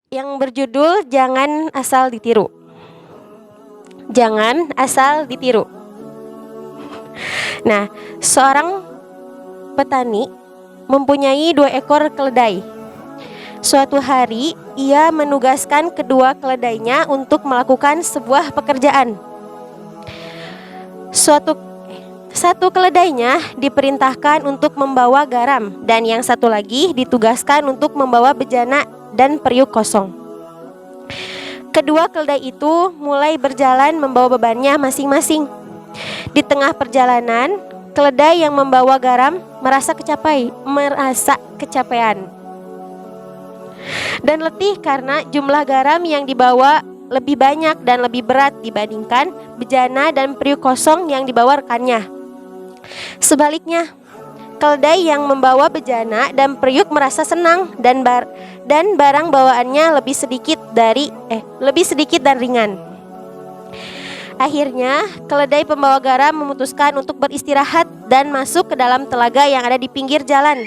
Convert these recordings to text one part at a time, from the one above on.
yang berjudul Jangan Asal Ditiru. Jangan asal ditiru. Nah, seorang petani mempunyai 2 ekor keledai. Suatu hari, ia menugaskan kedua keledainya untuk melakukan sebuah pekerjaan. Satu keledainya diperintahkan untuk membawa garam, dan yang satu lagi ditugaskan untuk membawa bejana dan periuk kosong. Kedua keledai itu mulai berjalan membawa bebannya masing-masing. Di tengah perjalanan, keledai yang membawa garam merasa kecapean dan letih karena jumlah garam yang dibawa lebih banyak dan lebih berat dibandingkan bejana dan periuk kosong yang dibawa rekannya. Sebaliknya, keledai yang membawa bejana dan periuk merasa senang dan barang bawaannya lebih sedikit dan ringan. Akhirnya, keledai pembawa garam memutuskan untuk beristirahat dan masuk ke dalam telaga yang ada di pinggir jalan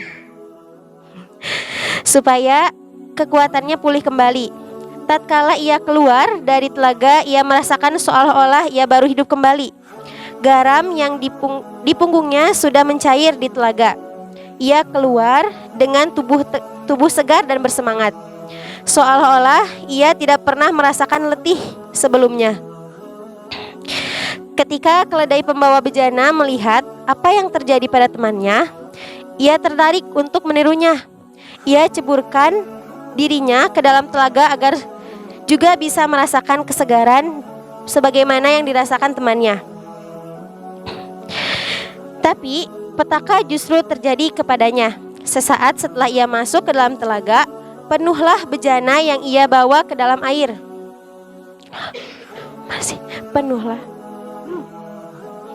supaya kekuatannya pulih kembali. Tatkala ia keluar dari telaga, ia merasakan seolah-olah ia baru hidup kembali. Garam yang di punggungnya sudah mencair di telaga. Ia keluar dengan tubuh segar dan bersemangat, seolah-olah ia tidak pernah merasakan letih sebelumnya. Ketika keledai pembawa bejana melihat apa yang terjadi pada temannya, ia tertarik untuk menirunya. Ia ceburkan dirinya ke dalam telaga agar juga bisa merasakan kesegaran sebagaimana yang dirasakan temannya. Tapi petaka justru terjadi kepadanya. Sesaat setelah ia masuk ke dalam telaga, penuhlah bejana yang ia bawa ke dalam air. Penuhlah.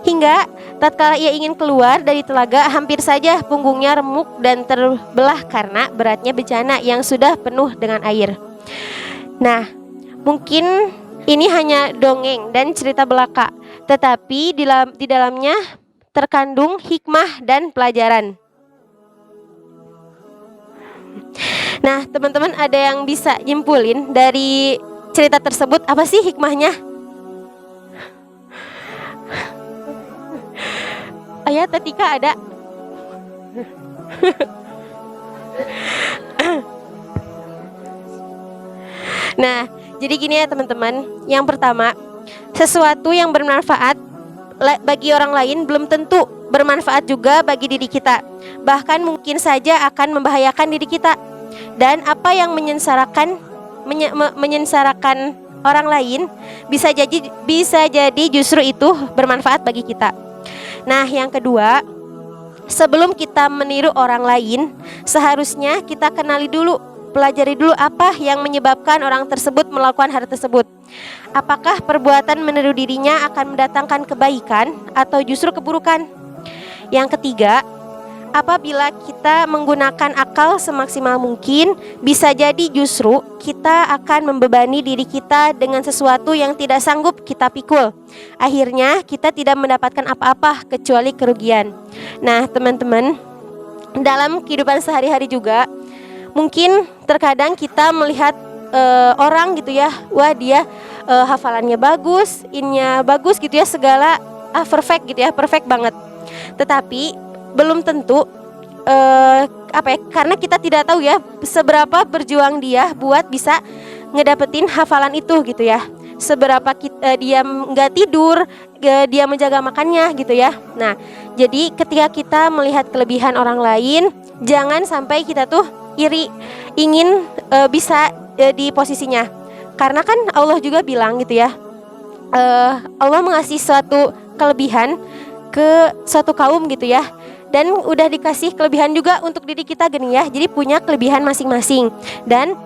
Hingga tatkala ia ingin keluar dari telaga, hampir saja punggungnya remuk dan terbelah karena beratnya bejana yang sudah penuh dengan air. Nah, mungkin ini hanya dongeng dan cerita belaka, tetapi di dalamnya terkandung hikmah dan pelajaran. Nah, teman-teman ada yang bisa nyimpulin dari cerita tersebut apa sih hikmahnya? Ayah Tatika ada? Nah, jadi gini ya teman-teman. Yang pertama, sesuatu yang bermanfaat bagi orang lain belum tentu bermanfaat juga bagi diri kita. Bahkan mungkin saja akan membahayakan diri kita. Dan apa yang menyengsarakan orang lain bisa jadi justru itu bermanfaat bagi kita. Nah, yang kedua, sebelum kita meniru orang lain, seharusnya kita pelajari dulu apa yang menyebabkan orang tersebut melakukan hal tersebut. Apakah perbuatan meniru dirinya akan mendatangkan kebaikan atau justru keburukan? Yang ketiga, apabila kita menggunakan akal semaksimal mungkin, bisa jadi justru kita akan membebani diri kita dengan sesuatu yang tidak sanggup kita pikul. Akhirnya kita tidak mendapatkan apa-apa kecuali kerugian. Nah, teman-teman, dalam kehidupan sehari-hari juga mungkin terkadang kita melihat orang gitu ya, wah dia hafalannya bagus, innya bagus gitu ya, segala perfect gitu ya, perfect banget. Tetapi belum tentu karena kita tidak tahu ya seberapa berjuang dia buat bisa ngedapetin hafalan itu gitu ya. Seberapa dia nggak tidur, dia menjaga makannya gitu ya. Nah, jadi ketika kita melihat kelebihan orang lain, jangan sampai kita tuh iri, ingin bisa di posisinya. Karena kan Allah juga bilang gitu ya, Allah mengasih suatu kelebihan ke suatu kaum gitu ya, dan udah dikasih kelebihan juga untuk diri kita gini ya. Jadi punya kelebihan masing-masing. Dan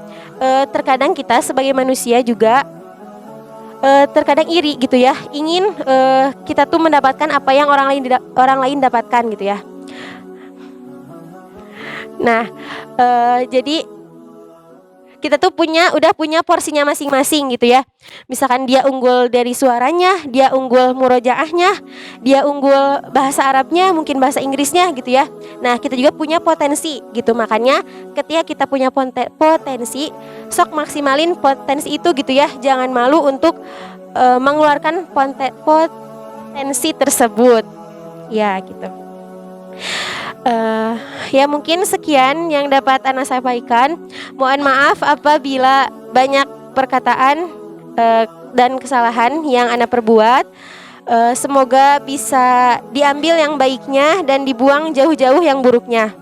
terkadang kita sebagai manusia juga terkadang iri gitu ya, ingin kita tuh mendapatkan apa yang orang lain dapatkan gitu ya. Nah, jadi kita tuh udah punya porsinya masing-masing gitu ya. Misalkan dia unggul dari suaranya, dia unggul murojaahnya, dia unggul bahasa Arabnya, mungkin bahasa Inggrisnya gitu ya. Nah, kita juga punya potensi gitu. Makanya ketika kita punya potensi, sok maksimalin potensi itu gitu ya. Jangan malu untuk mengeluarkan potensi tersebut. Ya, gitu. Ya mungkin sekian yang dapat Ana sampaikan. Mohon maaf apabila banyak perkataan dan kesalahan yang Ana perbuat. Semoga bisa diambil yang baiknya dan dibuang jauh-jauh yang buruknya.